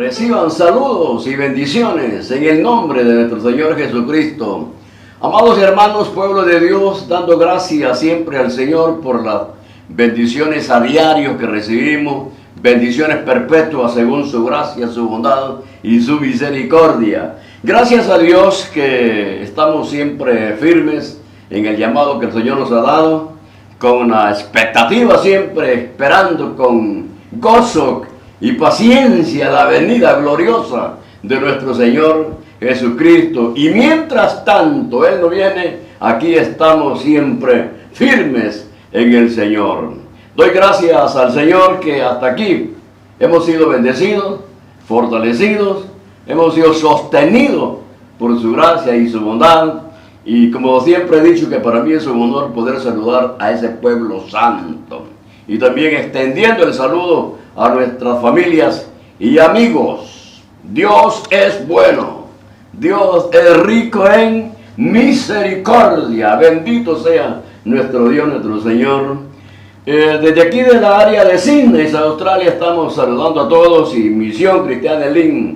Reciban saludos y bendiciones en el nombre de nuestro Señor Jesucristo. Amados hermanos, pueblo de Dios, dando gracias siempre al Señor por las bendiciones a diario que recibimos, bendiciones perpetuas según su gracia, su bondad y su misericordia. Gracias a Dios que estamos siempre firmes en el llamado que el Señor nos ha dado, con la expectativa siempre, esperando con gozo y paciencia la venida gloriosa de nuestro Señor Jesucristo. Y mientras tanto Él no viene, aquí estamos siempre firmes en el Señor. Doy gracias al Señor que hasta aquí hemos sido bendecidos, fortalecidos, hemos sido sostenidos por su gracia y su bondad. Y como siempre he dicho, que para mí es un honor poder saludar a ese pueblo santo. Y también extendiendo el saludo a nuestras familias y amigos. Dios es bueno. Dios es rico en misericordia. Bendito sea nuestro Dios, nuestro Señor. Desde aquí de la área de Sydney, Australia, estamos saludando a todos y Misión Cristiana Elim,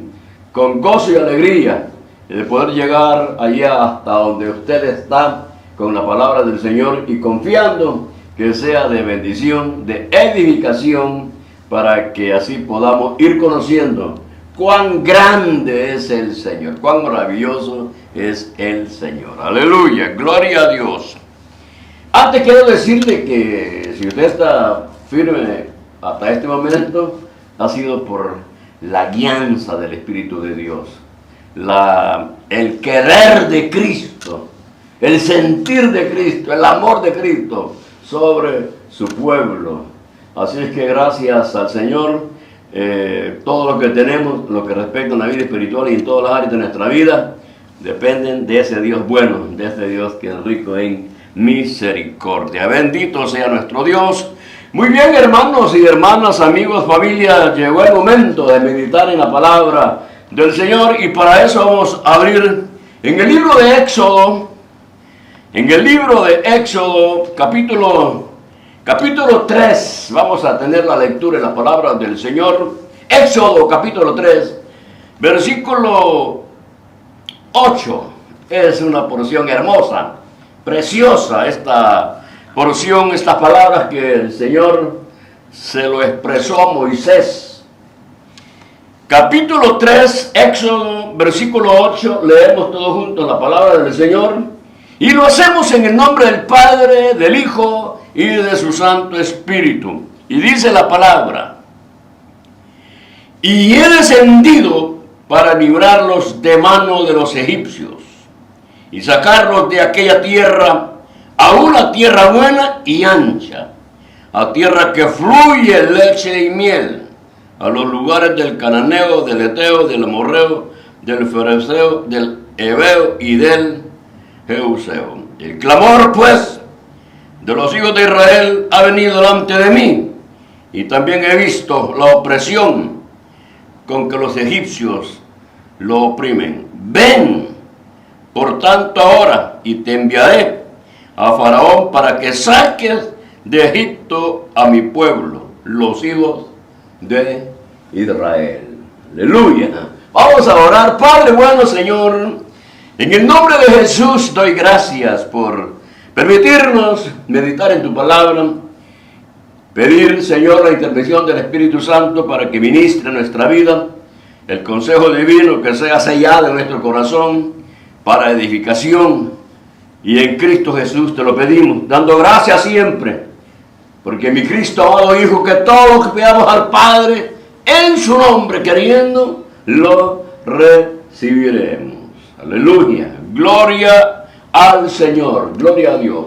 con gozo y alegría de poder llegar allá hasta donde usted está con la palabra del Señor y confiando que sea de bendición, de edificación, para que así podamos ir conociendo cuán grande es el Señor, cuán maravilloso es el Señor. Aleluya, gloria a Dios. Antes quiero decirle que si usted está firme hasta este momento, ha sido por la guianza del Espíritu de Dios, el querer de Cristo, el sentir de Cristo, el amor de Cristo sobre su pueblo. Así es que gracias al Señor, todo lo que tenemos, lo que respecta a la vida espiritual y en todas las áreas de nuestra vida, dependen de ese Dios bueno, de ese Dios que es rico en misericordia. Bendito sea nuestro Dios. Muy bien, hermanos y hermanas, amigos, familia, llegó el momento de meditar en la palabra del Señor, y para eso vamos a abrir en el libro de Éxodo, capítulo 3, vamos a tener la lectura en la palabra del Señor. Éxodo capítulo 3, versículo 8, es una porción hermosa, preciosa esta porción, estas palabras que el Señor se lo expresó a Moisés. Capítulo 3, Éxodo, versículo 8, leemos todos juntos la palabra del Señor, y lo hacemos en el nombre del Padre, del Hijo y de su Santo Espíritu. Y dice la palabra: y he descendido para librarlos de mano de los egipcios, y sacarlos de aquella tierra a una tierra buena y ancha, a tierra que fluye leche y miel, a los lugares del cananeo, del eteo, del amorreo, del fereceo, del heveo y del jebuseo. El clamor, pues, de los hijos de Israel ha venido delante de mí, y también he visto la opresión con que los egipcios lo oprimen. Ven, por tanto, ahora, y te enviaré a Faraón para que saques de Egipto a mi pueblo, los hijos de Israel. Aleluya. Vamos a orar. Padre bueno, Señor, en el nombre de Jesús doy gracias por permitirnos meditar en tu palabra, pedir, Señor, la intervención del Espíritu Santo para que ministre nuestra vida, el consejo divino que sea sellado en nuestro corazón para edificación, y en Cristo Jesús te lo pedimos, dando gracias siempre, porque mi Cristo amado Hijo, que todo lo que pidamos al Padre en su nombre queriendo, lo recibiremos. Aleluya, gloria al Señor, gloria a Dios.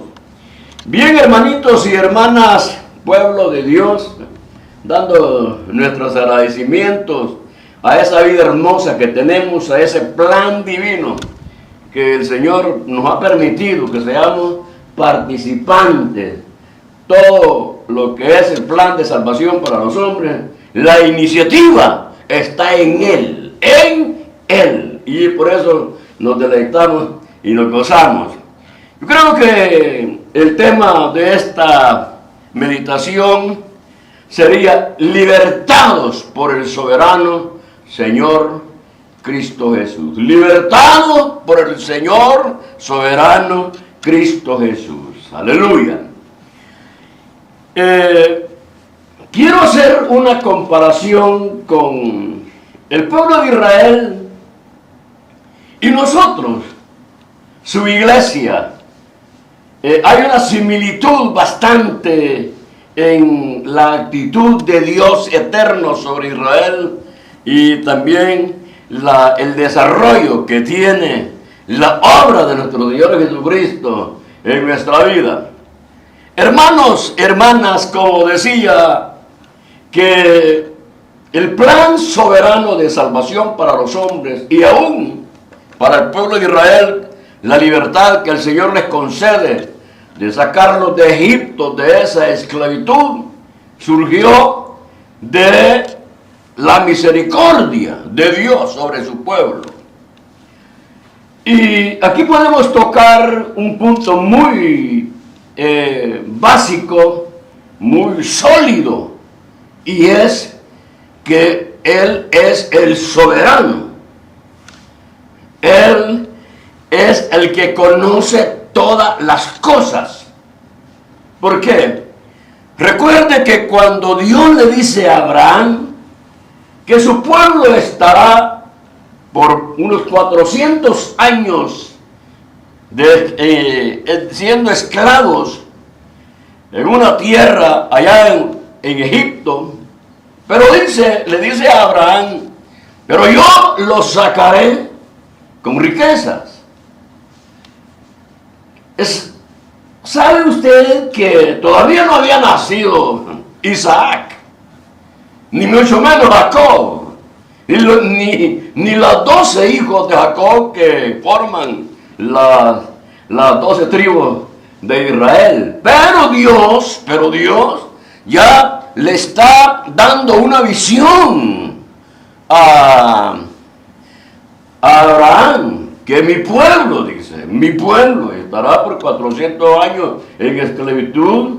Bien, hermanitos y hermanas, pueblo de Dios, dando nuestros agradecimientos a esa vida hermosa que tenemos, a ese plan divino que el Señor nos ha permitido que seamos participantes. Todo lo que es el plan de salvación para los hombres, la iniciativa está en Él, y por eso nos deleitamos y nos gozamos. Yo creo que el tema de esta meditación sería: libertados por el soberano Señor Cristo Jesús. Libertados por el Señor soberano Cristo Jesús. Aleluya. Quiero hacer una comparación con el pueblo de Israel y nosotros, su iglesia. Hay una similitud bastante en la actitud de Dios eterno sobre Israel y también el desarrollo que tiene la obra de nuestro Señor Jesucristo en nuestra vida. Hermanos, hermanas, como decía, que el plan soberano de salvación para los hombres y aún para el pueblo de Israel, la libertad que el Señor les concede de sacarlos de Egipto, de esa esclavitud, surgió de la misericordia de Dios sobre su pueblo. Y aquí podemos tocar un punto muy básico, muy sólido, y es que Él es el soberano. Él es el que conoce todas las cosas. ¿Por qué? Recuerde que cuando Dios le dice a Abraham que su pueblo estará por unos 400 años siendo esclavos en una tierra allá en Egipto, pero le dice a Abraham, pero yo los sacaré con riquezas. ¿Sabe usted que todavía no había nacido Isaac, ni mucho menos Jacob, ni los 12 hijos de Jacob que forman las 12 tribus de Israel? Pero Dios ya le está dando una visión a Abraham, que mi pueblo, dice, mi pueblo estará por 400 años en esclavitud,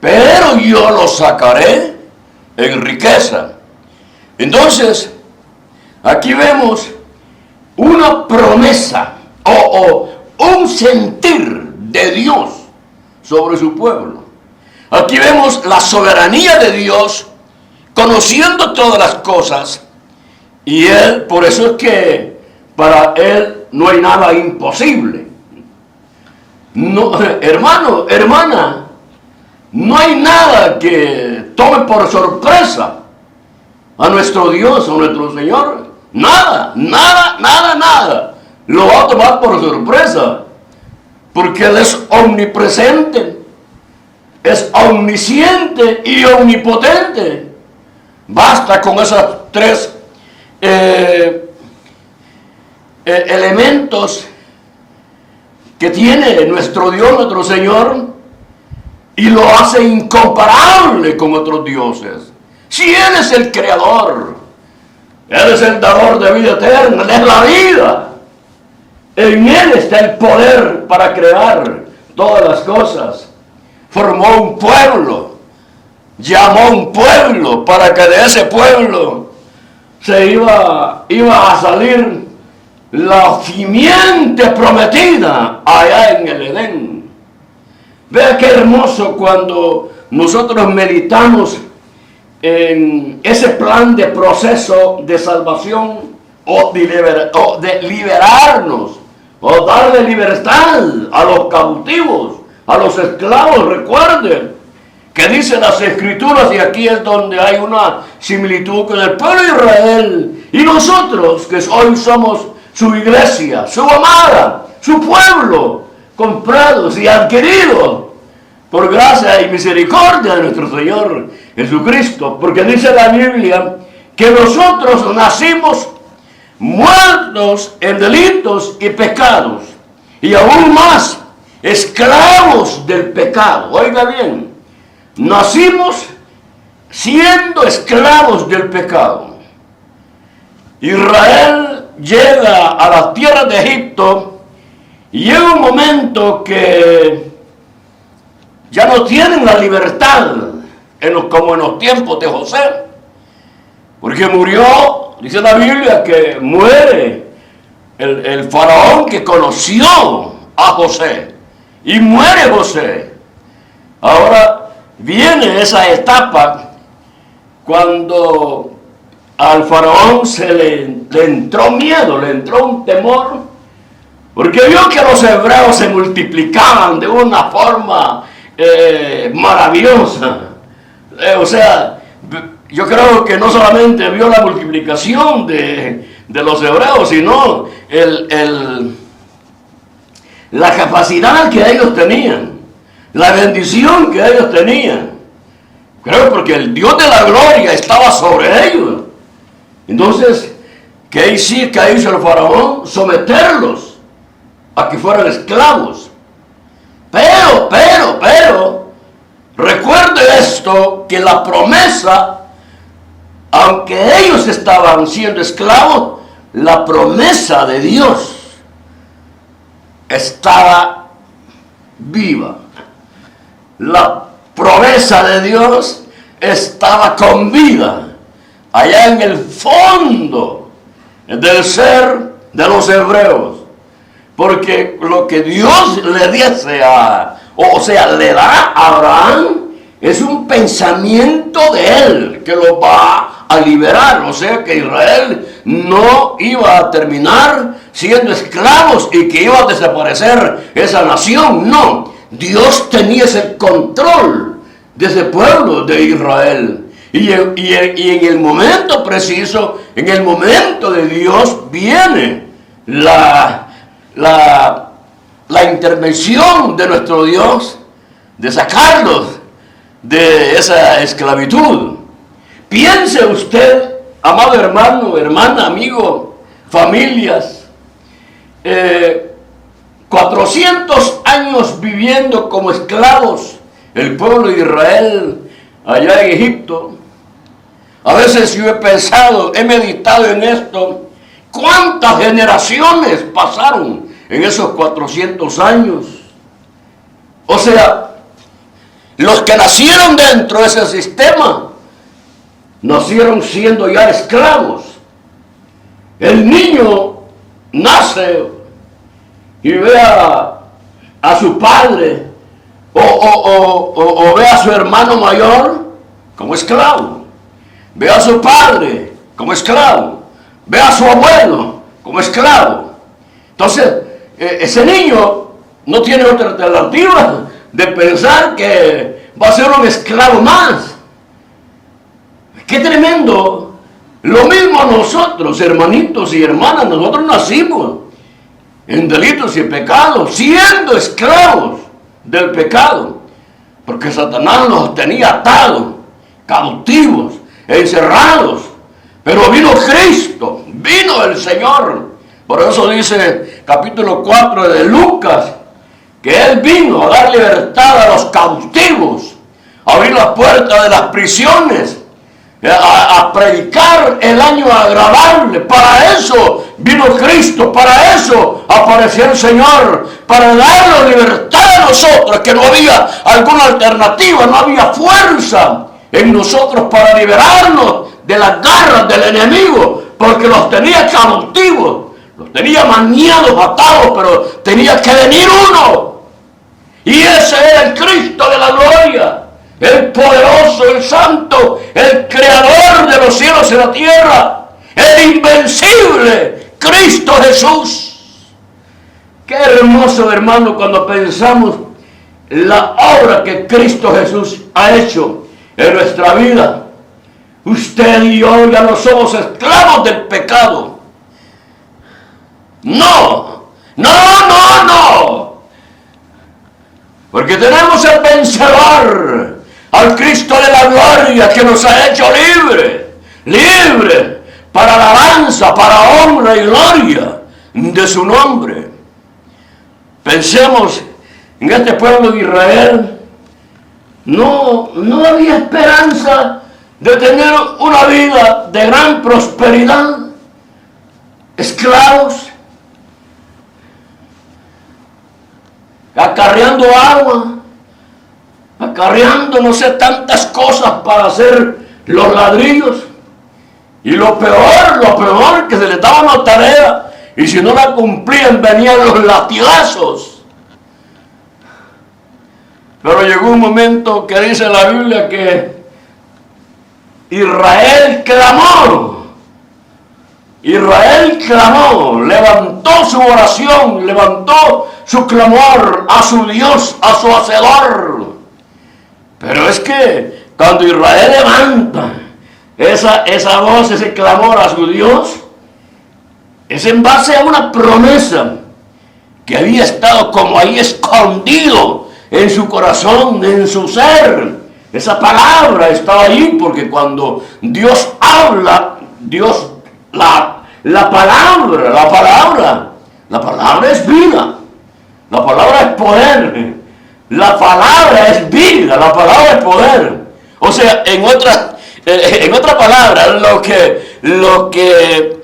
pero yo lo sacaré en riqueza. Entonces, aquí vemos una promesa o un sentir de Dios sobre su pueblo. Aquí vemos la soberanía de Dios, conociendo todas las cosas, y Él, por eso es que para Él no hay nada imposible. No, hermano, hermana, no hay nada que tome por sorpresa a nuestro Dios, a nuestro Señor. Nada, nada, nada, nada lo va a tomar por sorpresa, porque Él es omnipresente, es omnisciente y omnipotente. Basta con esas tres elementos que tiene nuestro Dios, nuestro Señor, y lo hace incomparable con otros dioses. Si Él es el creador, Él es el dador de vida eterna, Él es la vida, en Él está el poder para crear todas las cosas. Formó un pueblo, llamó un pueblo para que de ese pueblo se iba a salir la simiente prometida allá en el Edén. Vea qué hermoso cuando nosotros meditamos en ese plan de proceso de salvación o de liberarnos o darle libertad a los cautivos, a los esclavos. Recuerden que dicen las Escrituras, y aquí es donde hay una similitud con el pueblo de Israel y nosotros, que hoy somos su iglesia, su amada, su pueblo, comprados y adquiridos por gracia y misericordia de nuestro Señor Jesucristo. Porque dice la Biblia que nosotros nacimos muertos en delitos y pecados, y aún más, esclavos del pecado. Oiga bien, nacimos siendo esclavos del pecado. Israel llega a las tierras de Egipto y llega un momento que ya no tienen la libertad como en los tiempos de José, porque murió dice la Biblia que muere el faraón que conoció a José. Y muere José. Ahora viene esa etapa cuando al faraón le entró miedo, le entró un temor, porque vio que los hebreos se multiplicaban de una forma maravillosa. O sea, yo creo que no solamente vio la multiplicación de los hebreos, sino la capacidad que ellos tenían, la bendición que ellos tenían. Creo porque el Dios de la gloria estaba sobre ellos. Entonces, ¿qué hizo el faraón? Someterlos a que fueran esclavos. Pero, recuerde esto, que la promesa, aunque ellos estaban siendo esclavos, la promesa de Dios estaba viva. La promesa de Dios estaba con vida allá en el fondo del ser de los hebreos. Porque lo que Dios le dice le da a Abraham es un pensamiento de él que lo va a liberar. O sea que Israel no iba a terminar siendo esclavos y que iba a desaparecer esa nación. No, Dios tenía ese control de ese pueblo de Israel. Y en el momento preciso, en el momento de Dios, viene la intervención de nuestro Dios de sacarlos de esa esclavitud. Piense usted, amado hermano, hermana, amigo, familias, 400 años viviendo como esclavos el pueblo de Israel allá en Egipto. A veces yo he pensado, he meditado en esto, cuántas generaciones pasaron en esos 400 años. O sea, los que nacieron dentro de ese sistema nacieron siendo ya esclavos. El niño nace y ve a su padre o ve a su hermano mayor como esclavo, ve a su padre como esclavo, ve a su abuelo como esclavo. Entonces, ese niño no tiene otra alternativa de pensar que va a ser un esclavo más. ¡Qué tremendo! Lo mismo nosotros, hermanitos y hermanas, nosotros nacimos en delitos y pecados, siendo esclavos del pecado, porque Satanás nos tenía atados, cautivos, encerrados. Pero vino Cristo, vino el Señor. Por eso dice capítulo 4 de Lucas, que Él vino a dar libertad a los cautivos, a abrir las puertas de las prisiones, a predicar el año agradable. Para eso vino Cristo, para eso apareció el Señor, para darnos libertad a nosotros, que no había alguna alternativa, no había fuerza en nosotros para liberarnos de las garras del enemigo, porque los tenía cautivos, los tenía maniados, atados, pero tenía que venir uno, y ese era el Cristo de la gloria, el poderoso, el santo, el creador de los cielos y la tierra, el invencible Cristo Jesús. Qué hermoso, hermano, cuando pensamos la obra que Cristo Jesús ha hecho en nuestra vida. Usted y yo ya no somos esclavos del pecado. No, porque tenemos el vencedor, al Cristo de la gloria, que nos ha hecho libre para alabanza, para honra y gloria de su nombre. Pensemos en este pueblo de Israel. No había esperanza de tener una vida de gran prosperidad. Esclavos, acarreando agua, acarreando no sé tantas cosas para hacer los ladrillos. Y lo peor que se les daba una tarea y si no la cumplían venían los latigazos. Pero llegó un momento que dice la Biblia que Israel clamó, levantó su oración, levantó su clamor a su Dios, a su Hacedor. Pero es que cuando Israel levanta esa voz, ese clamor a su Dios, es en base a una promesa que había estado como ahí escondido en su corazón, en su ser. Esa palabra estaba ahí porque cuando Dios habla, la palabra es vida, la palabra es poder, la palabra es vida, la palabra es poder. O sea, en otra palabra, lo que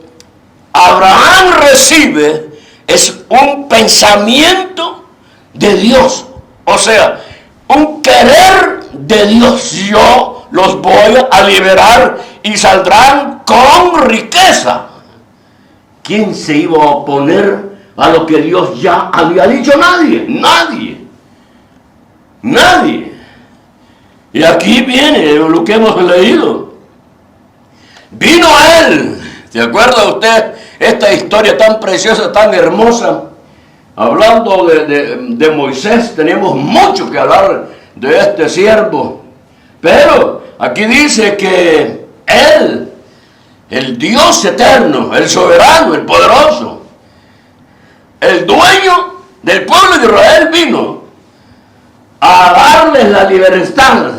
Abraham recibe es un pensamiento de Dios, o sea, un querer de Dios. Yo los voy a liberar y saldrán con riqueza. ¿Quién se iba a oponer a lo que Dios ya había dicho? Nadie. Y aquí viene lo que hemos leído. Vino él. ¿Se acuerda usted esta historia tan preciosa, tan hermosa? Hablando de Moisés, tenemos mucho que hablar de este siervo. Pero aquí dice que él, el Dios eterno, el soberano, el poderoso, el dueño del pueblo de Israel, vino a darles la libertad.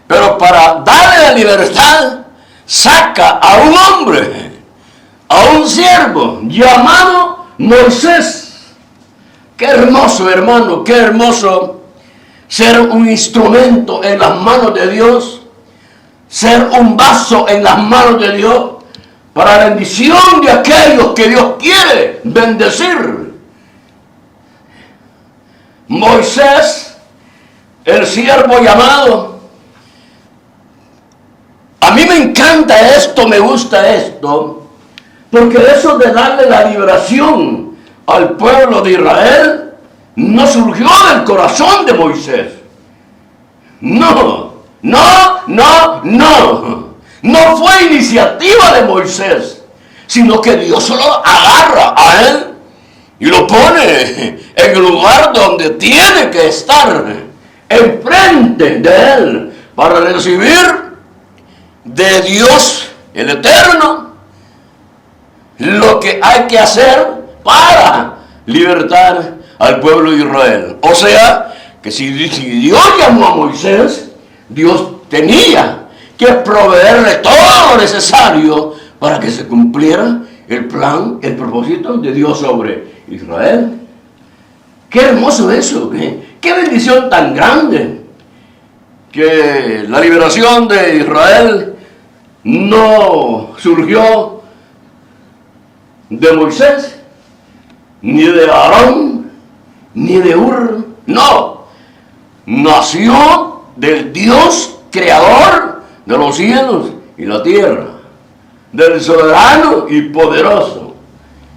Pero para darle la libertad, saca a un hombre, a un siervo llamado Moisés. Qué hermoso, hermano, qué hermoso ser un instrumento en las manos de Dios, ser un vaso en las manos de Dios para la bendición de aquellos que Dios quiere bendecir. Moisés, el siervo llamado. A mí me encanta esto, me gusta esto, porque eso de darle la liberación al pueblo de Israel no surgió del corazón de Moisés. No fue iniciativa de Moisés, sino que Dios solo agarra a él y lo pone en el lugar donde tiene que estar, enfrente de él, para recibir de Dios el Eterno lo que hay que hacer para libertar al pueblo de Israel. O sea, que si Dios llamó a Moisés, Dios tenía que proveerle todo lo necesario para que se cumpliera el plan, el propósito de Dios sobre Israel. Qué hermoso eso, qué bendición tan grande, que la liberación de Israel no surgió de Moisés, ni de Aarón, ni de Ur, no, nació del Dios creador de los cielos y la tierra, del soberano y poderoso.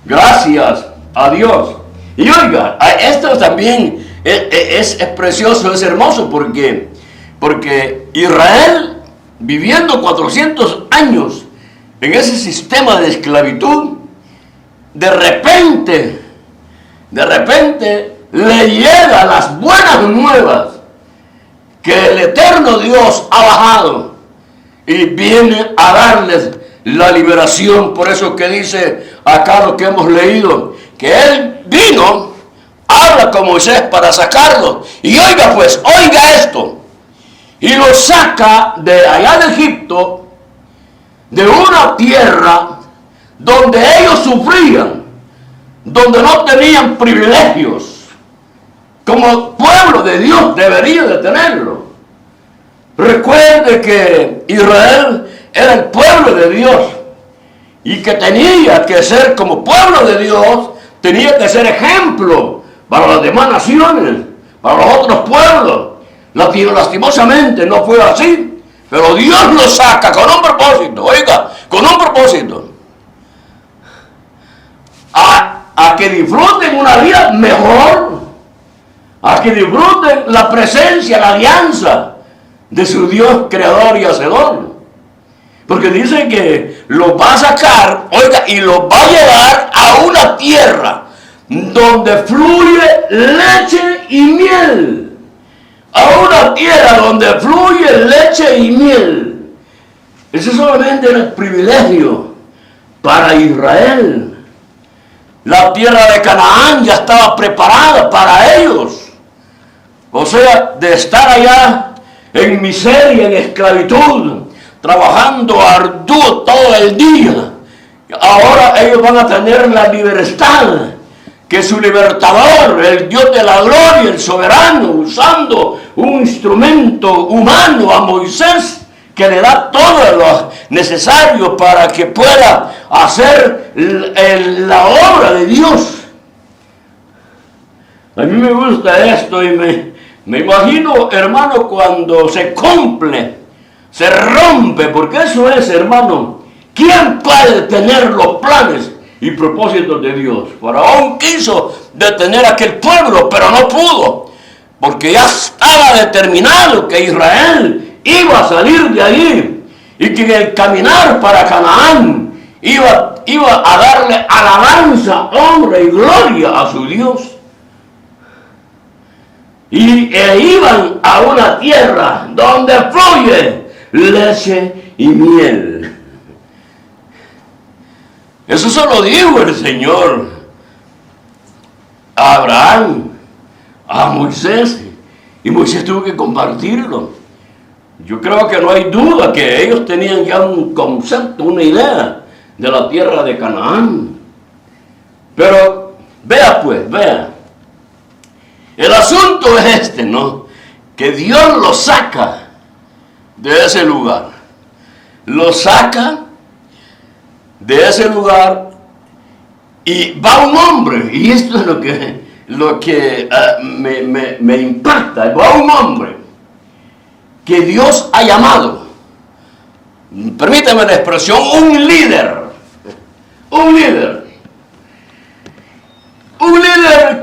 Gracias a Dios. Y oiga, esto también es precioso, es hermoso, porque Israel, viviendo 400 años en ese sistema de esclavitud, de repente le llegan las buenas nuevas que el eterno Dios ha bajado y viene a darles la liberación. Por eso que dice acá lo que hemos leído, que él vino, habla con Moisés para sacarlo. Y oiga pues, oiga esto, y lo saca de allá de Egipto, de una tierra donde ellos sufrían, donde no tenían privilegios, como pueblo de Dios debería de tenerlo. Recuerde que Israel era el pueblo de Dios y que tenía que ser, como pueblo de Dios, tenía que ser ejemplo para las demás naciones, para los otros pueblos. Lastimosamente no fue así. Pero Dios los saca con un propósito, oiga, con un propósito. A que disfruten una vida mejor, a que disfruten la presencia, la alianza de su Dios creador y hacedor. Porque dice que los va a sacar, oiga, y los va a llevar a una tierra donde fluye leche y miel. A una tierra donde fluye leche y miel. Ese solamente era el privilegio para Israel. La tierra de Canaán ya estaba preparada para ellos. O sea, de estar allá en miseria, en esclavitud, trabajando arduo todo el día. Ahora ellos van a tener la libertad que su libertador, el Dios de la gloria, el soberano, usando un instrumento humano a Moisés, que le da todo lo necesario para que pueda hacer la obra de Dios. A mí me gusta esto y me imagino, hermano, cuando se cumple, se rompe, porque eso es, hermano, ¿quién puede detener los planes y propósitos de Dios? Faraón quiso detener a aquel pueblo, pero no pudo, porque ya estaba determinado que Israel iba a salir de allí y que en el caminar para Canaán iba a darle alabanza, honra y gloria a su Dios. Y iban a una tierra donde fluye leche y miel. Eso se lo dijo el Señor a Abraham, a Moisés, y Moisés tuvo que compartirlo. Yo creo que no hay duda que ellos tenían ya un concepto, una idea de la tierra de Canaán. Pero vea pues, vea. El asunto es este, ¿no? Que Dios los saca de ese lugar. Los saca de ese lugar y va un hombre. Y esto es lo que me impacta. Va un hombre que Dios ha llamado, permítame la expresión, un líder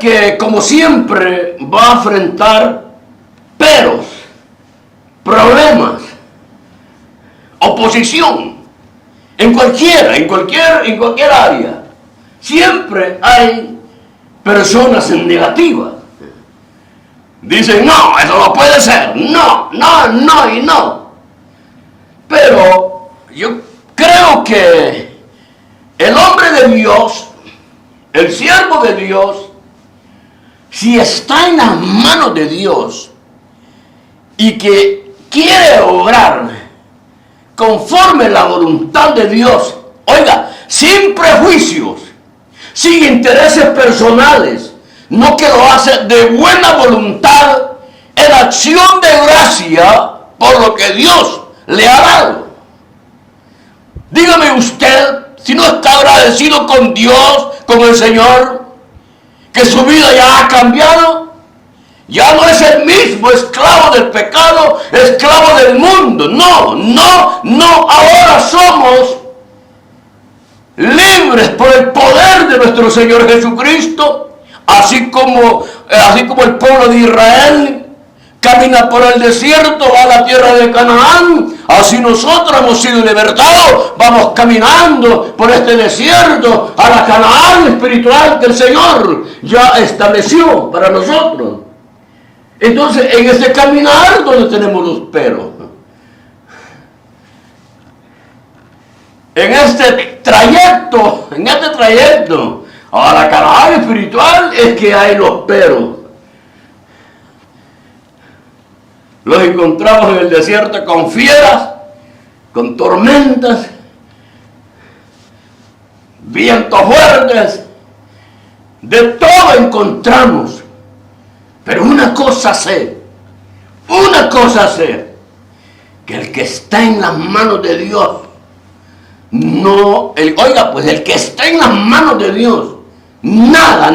que como siempre va a enfrentar peros, problemas, oposición, en cualquier área. Siempre hay personas negativas. Dicen, no, eso no puede ser, no y no. Pero yo creo que el hombre de Dios, el siervo de Dios, si está en las manos de Dios y que quiere obrar conforme la voluntad de Dios, oiga, sin prejuicios, sin intereses personales, no que lo hace de buena voluntad, en acción de gracia por lo que Dios le ha dado. Dígame usted, si no está agradecido con Dios, con el Señor, que su vida ya ha cambiado, ya no es el mismo esclavo del pecado, esclavo del mundo. No, ahora somos libres por el poder de nuestro Señor Jesucristo. Así como el pueblo de Israel camina por el desierto, va a la tierra de Canaán, así nosotros hemos sido libertados, vamos caminando por este desierto a la Canaán espiritual que el Señor ya estableció para nosotros. Entonces, en este caminar donde tenemos los peros, en este trayecto, a la Canaán espiritual es que hay los peros. Los encontramos en el desierto con fieras, con tormentas, vientos fuertes, de todo encontramos. Pero una cosa sé, que el que está en las manos de Dios, el que está en las manos de Dios, nada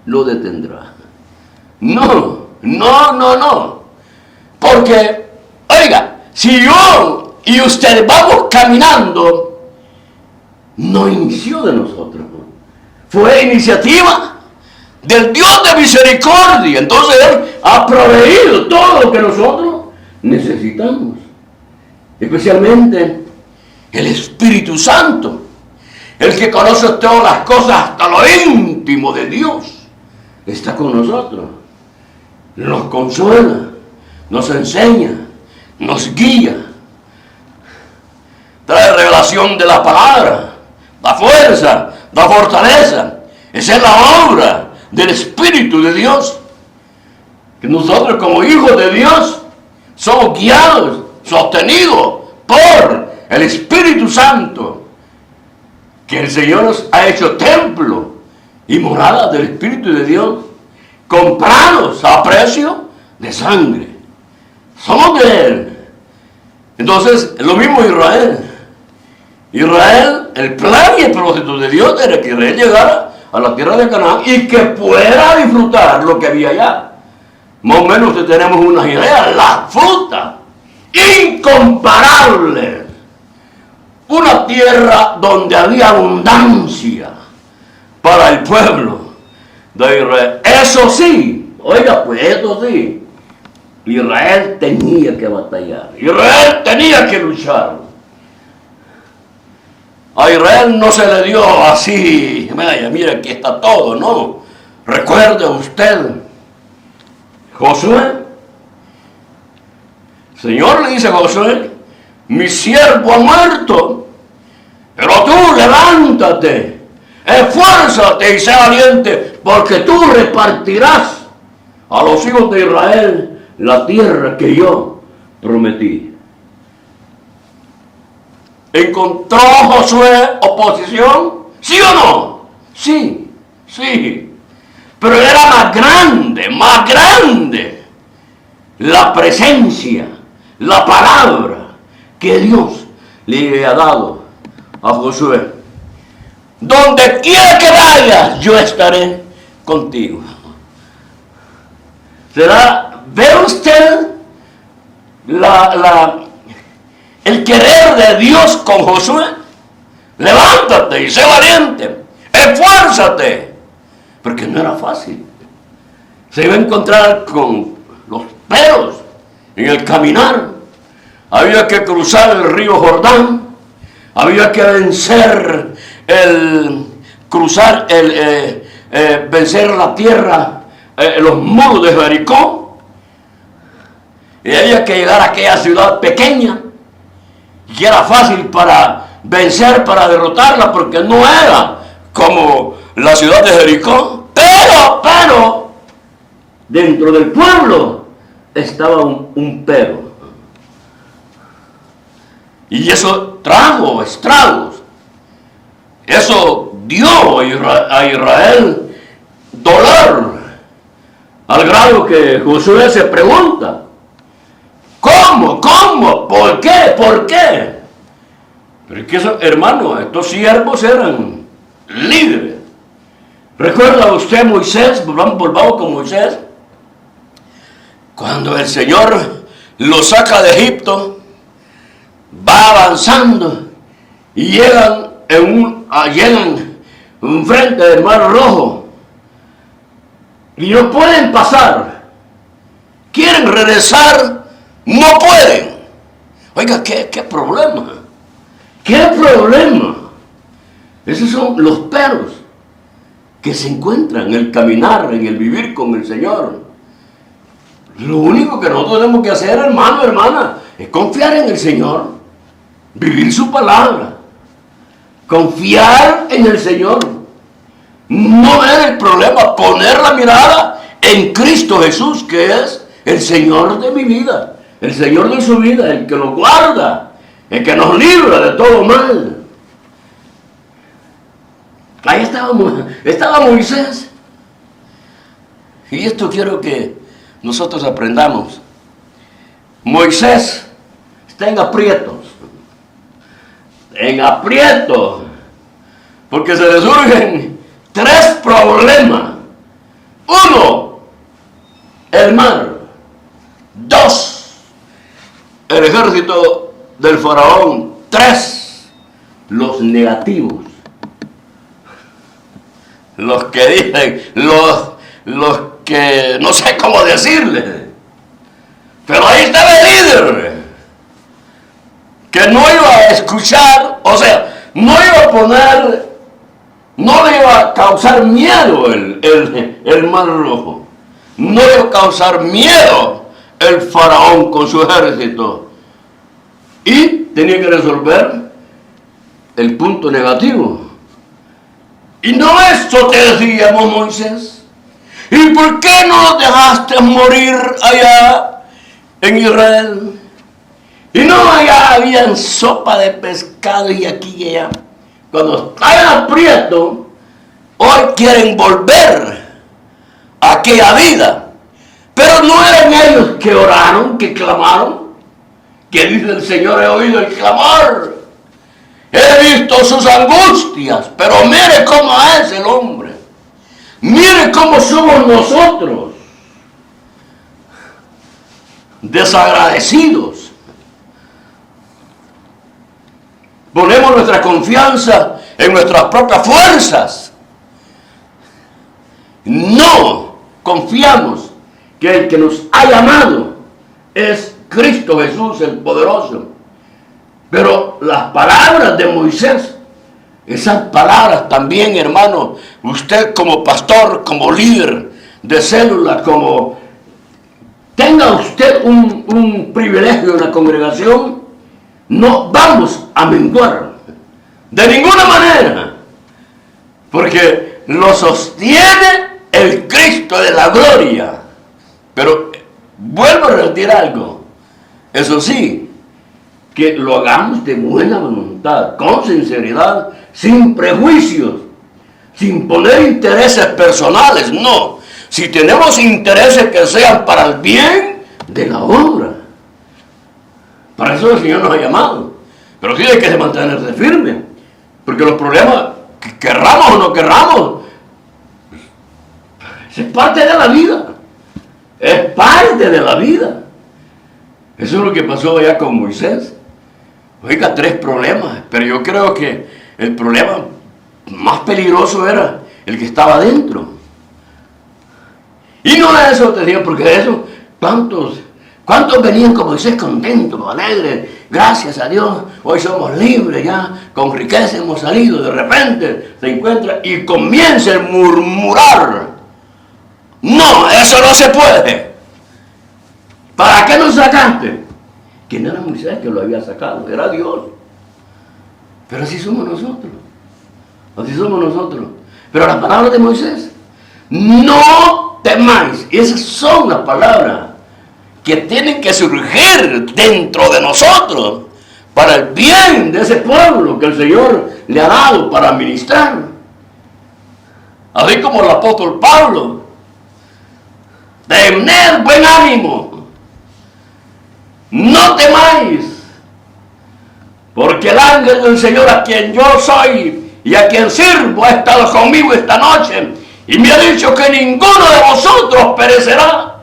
lo detendrá. No. Porque Oiga, si yo y usted vamos caminando, no inició de nosotros, fue iniciativa del Dios de misericordia. Entonces Él ha proveído todo lo que nosotros necesitamos, especialmente el Espíritu Santo, el que conoce todas las cosas hasta lo íntimo de Dios, está con nosotros, nos consuela, nos enseña, nos guía, trae revelación de la palabra, da fuerza, da fortaleza. Esa es la obra del Espíritu de Dios, que nosotros como hijos de Dios somos guiados, sostenidos por el Espíritu Santo, que el Señor nos ha hecho templo y morada del Espíritu de Dios, comprados a precio de sangre. Somos de Él. Entonces, lo mismo Israel. Israel, el plan y el propósito de Dios era que Israel llegara a la tierra de Canaán y que pueda disfrutar lo que había allá. Más o menos tenemos unas ideas, la fruta incomparable. Una tierra donde había abundancia para el pueblo de Israel. Eso sí, oiga, pues eso sí, Israel tenía que batallar, Israel tenía que luchar. A Israel no se le dio así, mira, aquí está todo, no. Recuerde usted, Josué, el Señor le dice a Josué, mi siervo ha muerto, pero tú levántate, esfuérzate y sé valiente, porque tú repartirás a los hijos de Israel la tierra que yo prometí. ¿Encontró Josué oposición? ¿Sí o no? Sí, sí. Pero era más grande la presencia, la palabra que Dios le había dado a Josué. Donde quiera que vayas, yo estaré contigo. ¿Ve usted el querer de Dios con Josué? Levántate y sé valiente, esfuérzate, porque no era fácil. Se iba a encontrar con los peros en el caminar. Había que cruzar el río Jordán, había que vencer vencer la tierra, los muros de Jericó, y había que llegar a aquella ciudad pequeña, que era fácil para vencer, para derrotarla, porque no era como la ciudad de Jericó, pero dentro del pueblo estaba un pero. Y eso trajo estragos. Eso dio a Israel dolor, al grado que Josué se pregunta, ¿cómo? ¿Por qué? Pero es que hermano, estos siervos eran líderes. ¿Recuerda usted Moisés? Volvamos con Moisés. Cuando el Señor lo saca de Egipto, va avanzando y llegan frente del Mar Rojo y no pueden pasar. Quieren regresar, no pueden. Oiga, ¿qué problema? ¿Qué problema? Esos son los peros que se encuentran en el caminar, en el vivir con el Señor. Lo único que nosotros tenemos que hacer, hermano, hermana, es confiar en el Señor, vivir su palabra, confiar en el Señor, no ver el problema, poner la mirada en Cristo Jesús, que es el Señor de mi vida, el Señor de su vida, el que lo guarda, el que nos libra de todo mal. Ahí estaba Moisés. Y esto quiero que nosotros aprendamos. Moisés está en aprietos, porque se le surgen 3 problemas. 1, el mar. 2, del ejército del faraón, 3, los negativos. Los que dicen, los que no sé cómo decirle. Pero ahí estaba el líder, que no iba a escuchar, o sea, no iba a poner, no le iba a causar miedo el mar rojo. No iba a causar miedo el faraón con su ejército. Y tenía que resolver el punto negativo. Y no esto te decíamos, Moisés. ¿Y por qué no nos dejaste morir allá en Israel? Y no allá habían sopa de pescado y aquí y allá. Cuando están en aprieto, hoy quieren volver a aquella vida. Pero no eran ellos que oraron, que clamaron. Que dice el Señor, he oído el clamor. He visto sus angustias, pero mire cómo es el hombre. Mire cómo somos nosotros. Desagradecidos. Ponemos nuestra confianza en nuestras propias fuerzas. No confiamos que el que nos ha llamado es Cristo Jesús, el poderoso. Pero las palabras de Moisés, esas palabras también, hermano, usted como pastor, como líder de célula, como tenga usted un privilegio en la congregación, no vamos a menguar de ninguna manera, porque lo sostiene el Cristo de la gloria. Pero vuelvo a repetir algo, eso sí, que lo hagamos de buena voluntad, con sinceridad, sin prejuicios, sin poner intereses personales, no. Si tenemos intereses que sean para el bien de la obra. Para eso el Señor nos ha llamado. Pero sí hay que mantenerse firme, porque los problemas, que querramos o no querramos, es parte de la vida. Es parte de la vida. Eso es lo que pasó allá con Moisés. Oiga, 3 problemas, pero yo creo que el problema más peligroso era el que estaba adentro. Y no es eso, te digo, porque de eso, ¿cuántos venían con Moisés contentos, alegres? Gracias a Dios, hoy somos libres ya, con riqueza hemos salido. De repente se encuentra y comienza a murmurar. No, eso no se puede. ¿Para qué nos sacaste? Que no era Moisés que lo había sacado, era Dios. Pero así somos nosotros. Así somos nosotros. Pero las palabras de Moisés, no temáis. Esas son las palabras que tienen que surgir dentro de nosotros para el bien de ese pueblo que el Señor le ha dado para ministrar. Así como el apóstol Pablo. Tened buen ánimo. No temáis, porque el ángel del Señor, a quien yo soy y a quien sirvo, ha estado conmigo esta noche y me ha dicho que ninguno de vosotros perecerá,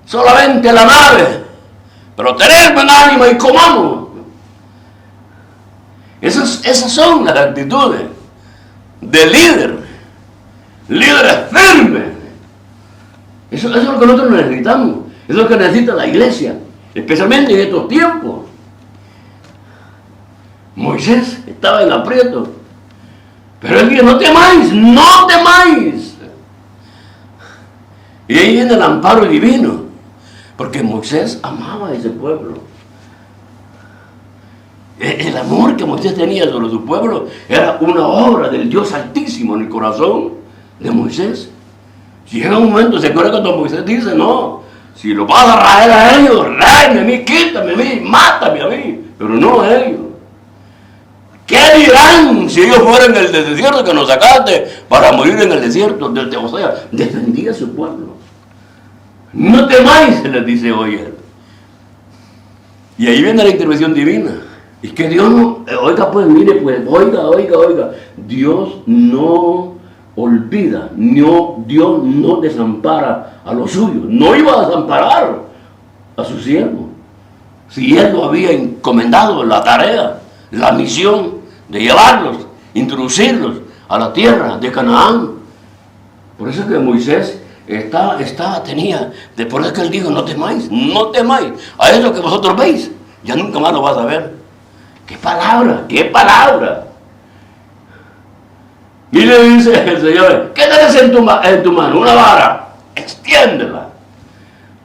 solamente la nave. Pero tened buen ánimo y comamos. Esas son las actitudes de líderes firmes. Eso es lo que nosotros necesitamos, eso es lo que necesita la iglesia. Especialmente en estos tiempos. Moisés estaba en aprieto. Pero él dice, no temáis, no temáis. Y ahí viene el amparo divino. Porque Moisés amaba a ese pueblo. El amor que Moisés tenía sobre su pueblo era una obra del Dios Altísimo en el corazón de Moisés. Si llega un momento, se acuerda cuando Moisés dice, no, si lo vas a raer a ellos, ráeme a mí, quítame a mí, mátame a mí, pero no a ellos. ¿Qué dirán si ellos fueran en el desierto que nos sacaste para morir en el desierto? O sea, defendía a su pueblo. No temáis, se les dice hoy él. Y ahí viene la intervención divina. Y que Dios no, oiga pues, mire pues, oiga, Dios no olvida, Dios no desampara a los suyos. No iba a desamparar a su siervo. si Él lo había encomendado la tarea, la misión de llevarlos, introducirlos a la tierra de Canaán. Por eso que Moisés tenía, por eso que él dijo, no temáis, a eso que vosotros veis, ya nunca más lo vas a ver. ¡Qué palabra! ¡Qué palabra! Y le dice el Señor, ¿qué tenés en tu mano? Una vara, extiéndela.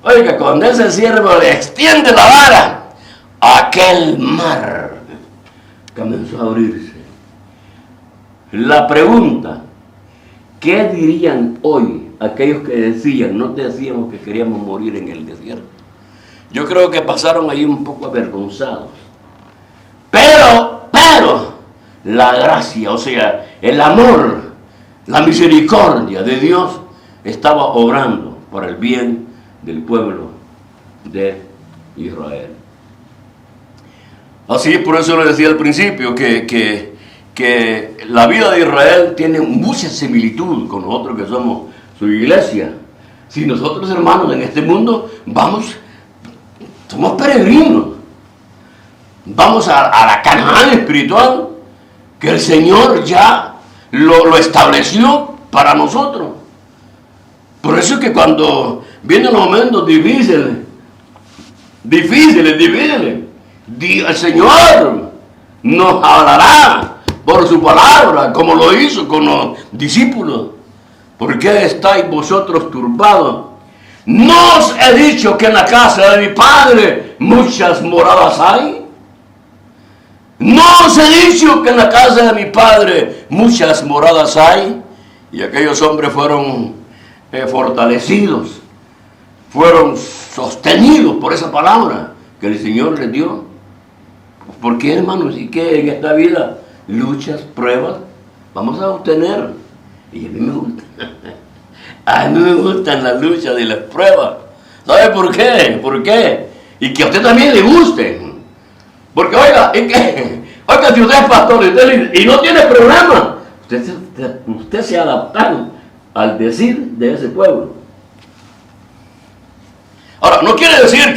Oiga, cuando ese siervo le extiende la vara, aquel mar comenzó a abrirse. La pregunta, ¿qué dirían hoy aquellos que decían, no decíamos que queríamos morir en el desierto? Yo creo que pasaron ahí un poco avergonzados. Pero, la gracia, o sea, el amor, la misericordia de Dios estaba obrando para el bien del pueblo de Israel. Así, por eso le decía al principio que la vida de Israel tiene mucha similitud con nosotros que somos su iglesia. Si nosotros, hermanos, en este mundo somos peregrinos, vamos a la Canaán espiritual que el Señor ya lo estableció para nosotros. Por eso es que cuando vienen los momentos difíciles, el Señor nos hablará por su palabra, como lo hizo con los discípulos. ¿Por qué estáis vosotros turbados? ¿No os he dicho que en la casa de mi Padre muchas moradas hay? ¿No os he dicho que en la casa de mi Padre muchas moradas hay? Y aquellos hombres fueron fortalecidos, fueron sostenidos por esa palabra que el Señor les dio. ¿Por qué, hermanos? ¿Y qué en esta vida? Luchas, pruebas, vamos a obtener. Y a mí me gusta. A mí me gustan las luchas y las pruebas. ¿Sabe por qué? ¿Por qué? Y que a usted también le guste. Porque oiga, si usted es pastor y no tiene problema, usted se ha adaptado al decir de ese pueblo. Ahora, no quiere decir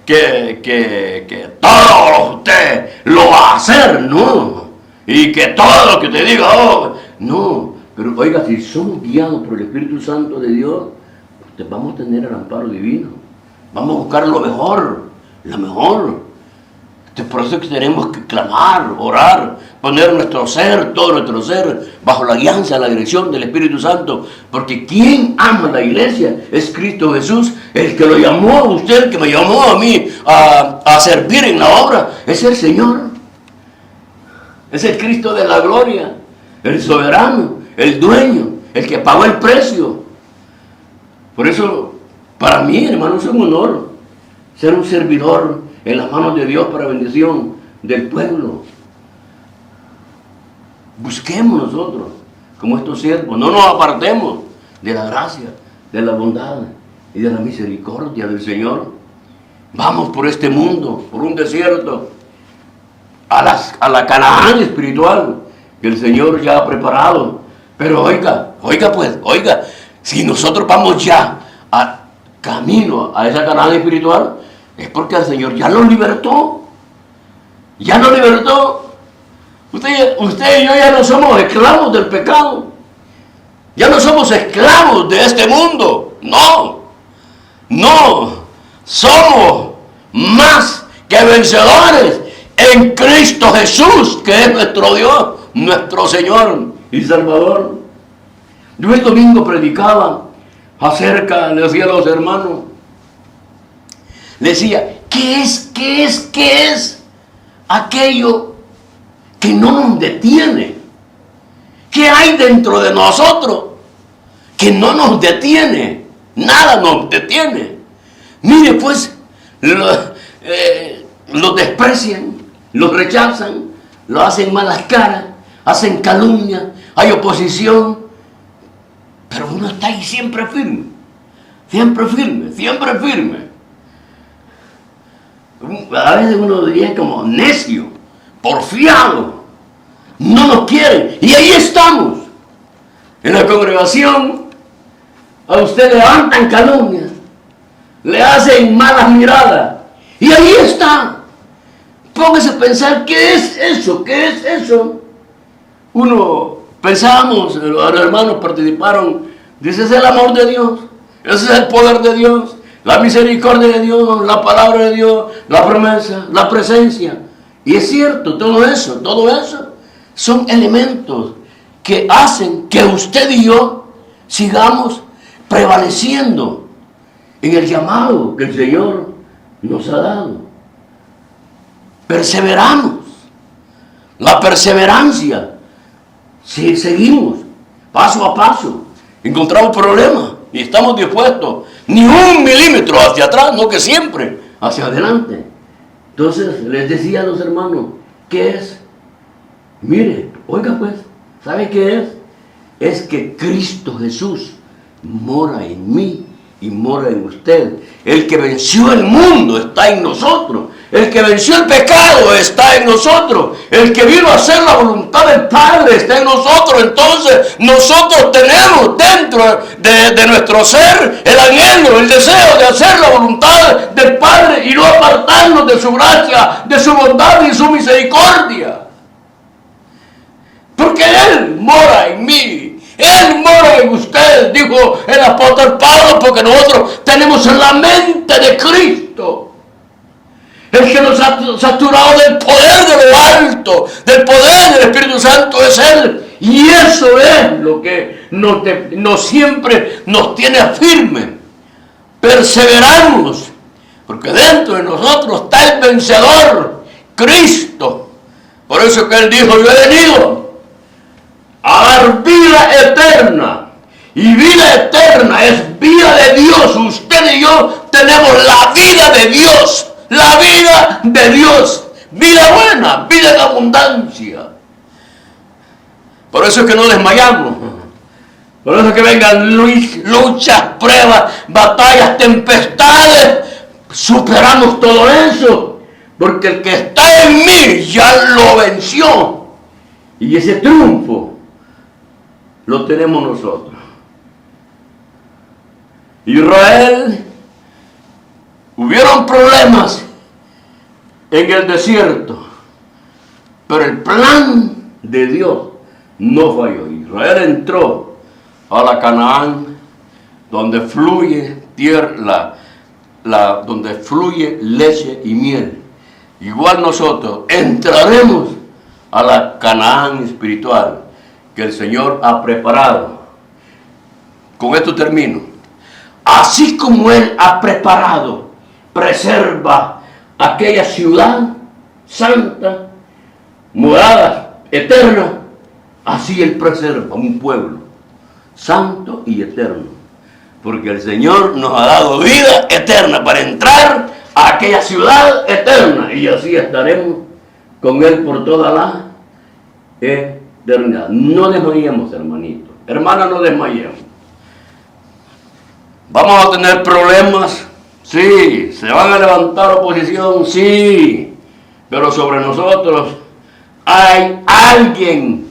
que todo usted lo va a hacer, no. Y que todo lo que te diga, no. Pero oiga, si somos guiados por el Espíritu Santo de Dios, vamos a tener el amparo divino. Vamos a buscar lo mejor, la mejor. Por eso es que tenemos que clamar, orar, poner nuestro ser, todo nuestro ser, bajo la guianza, la dirección del Espíritu Santo. Porque quien ama la iglesia es Cristo Jesús, el que lo llamó a usted, el que me llamó a mí a servir en la obra, es el Señor. Es el Cristo de la gloria, el soberano, el dueño, el que pagó el precio. Por eso, para mí, hermano, es un honor ser un servidor en las manos de Dios para bendición del pueblo. Busquemos nosotros, como estos siervos, no nos apartemos de la gracia, de la bondad y de la misericordia del Señor. Vamos por este mundo, por un desierto, a la Canaán espiritual que el Señor ya ha preparado. Pero oiga, si nosotros vamos ya a camino a esa Canaán espiritual, es porque el Señor ya lo libertó. Ya lo libertó. Usted y yo ya no somos esclavos del pecado. Ya no somos esclavos de este mundo. No. Somos más que vencedores en Cristo Jesús, que es nuestro Dios, nuestro Señor y Salvador. Yo el domingo predicaba acerca, le decía a los hermanos, le decía, ¿qué es aquello que no nos detiene? ¿Qué hay dentro de nosotros que no nos detiene? Nada nos detiene. Mire, pues, los desprecian, los rechazan, lo hacen malas caras, hacen calumnia, hay oposición, pero uno está ahí siempre firme. A veces uno diría como necio, porfiado, no nos quieren, y ahí estamos. En la congregación a usted levantan calumnias, le hacen malas miradas, Y ahí está. Póngase a pensar, ¿qué es eso? ¿Qué es eso? Uno, pensamos, los hermanos participaron, dice, es el amor de Dios, ese es el poder de Dios, la misericordia de Dios, la palabra de Dios, la promesa, la presencia. Y es cierto, todo eso son elementos que hacen que usted y yo sigamos prevaleciendo en el llamado que el Señor nos ha dado. Perseveramos. La perseverancia. Si seguimos paso a paso, encontramos problemas y estamos dispuestos ni un milímetro hacia atrás, no que siempre hacia adelante. Entonces les decía a los hermanos, ¿qué es? Mire, oiga pues, ¿sabe qué es? Es que Cristo Jesús mora en mí y mora en usted. El que venció el mundo está en nosotros. El que venció el pecado está en nosotros. El que vino a hacer la voluntad del Padre está en nosotros. Entonces nosotros tenemos dentro de nuestro ser el anhelo, el deseo de hacer la voluntad del Padre y no apartarnos de su gracia, de su bondad y su misericordia. Porque Él mora en mí. Él mora en usted, dijo el apóstol Pablo, porque nosotros tenemos la mente de Cristo. El que nos ha saturado del poder de lo alto, del poder del Espíritu Santo es Él. Y eso es lo que nos siempre nos tiene firme. Perseveramos, porque dentro de nosotros está el vencedor, Cristo. Por eso que Él dijo, yo he venido a dar vida eterna. Y vida eterna es vida de Dios. Usted y yo tenemos la vida de Dios. La vida de Dios. Vida buena, vida de abundancia. Por eso es que no desmayamos. Por eso es que vengan luchas, pruebas, batallas, tempestades. Superamos todo eso. Porque el que está en mí ya lo venció. Y ese triunfo lo tenemos nosotros. Israel, hubieron problemas en el desierto, pero el plan de Dios no falló. Israel entró a la Canaán, donde fluye tierra, donde fluye leche y miel. Igual nosotros entraremos a la Canaán espiritual que el Señor ha preparado. Con esto termino. Así como Él ha preparado, preserva aquella ciudad santa, morada eterna, así Él preserva un pueblo santo y eterno. Porque el Señor nos ha dado vida eterna para entrar a aquella ciudad eterna. Y así estaremos con Él por toda la eternidad. No desmayemos, hermanito. Hermana, no desmayemos. Vamos a tener problemas, sí. Se van a levantar oposición, sí. Pero sobre nosotros hay alguien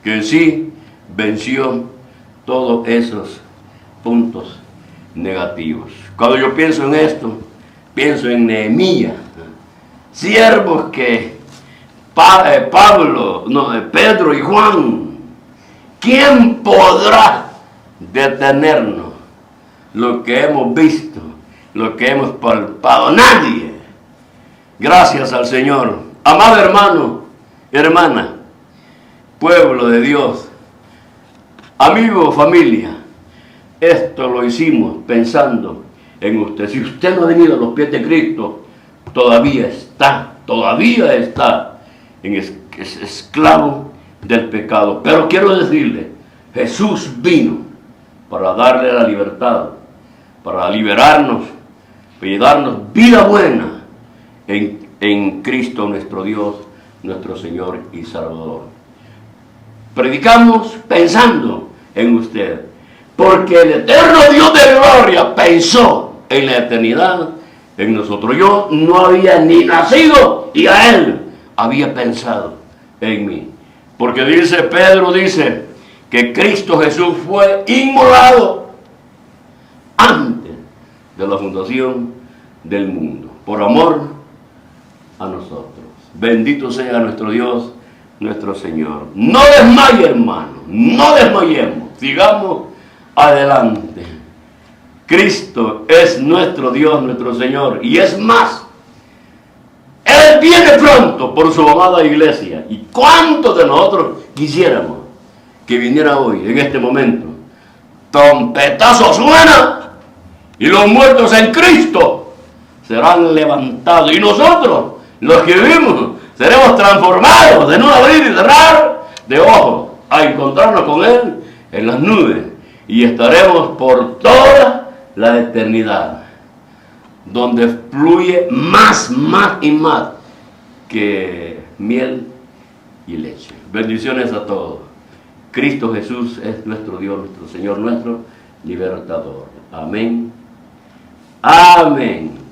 que sí venció todos esos puntos negativos. Cuando yo pienso en esto, pienso en Nehemías, siervos que Pedro y Juan, ¿quién podrá detenernos? Lo que hemos visto, lo que hemos palpado, nadie. Gracias al Señor. Amado hermano, hermana, pueblo de Dios, amigo, familia, esto lo hicimos pensando en usted. Si usted no ha venido a los pies de Cristo, todavía está en esclavo del pecado. Pero quiero decirle, Jesús vino para darle la libertad, para liberarnos y darnos vida buena en Cristo nuestro Dios, nuestro Señor y Salvador. Predicamos pensando en usted, porque el eterno Dios de gloria pensó en la eternidad en nosotros. Yo no había ni nacido y a Él había pensado en mí. Porque Pedro dice que Cristo Jesús fue inmolado antes de la fundación del mundo. por amor a nosotros. Bendito sea nuestro Dios, nuestro Señor. No desmaye, hermano, no desmayemos, sigamos adelante. Cristo es nuestro Dios, nuestro Señor, y es más, Él viene pronto por su amada iglesia. ¿Y cuántos de nosotros quisiéramos que viniera hoy, en este momento? Trompetazo suena y los muertos en Cristo serán levantados, y nosotros, los que vivimos, seremos transformados en un abrir y cerrar de ojos a encontrarnos con Él en las nubes, y estaremos por toda la eternidad, donde fluye más y más que miel y leche. Bendiciones a todos. Cristo Jesús es nuestro Dios, nuestro Señor, nuestro libertador. Amén. Amén.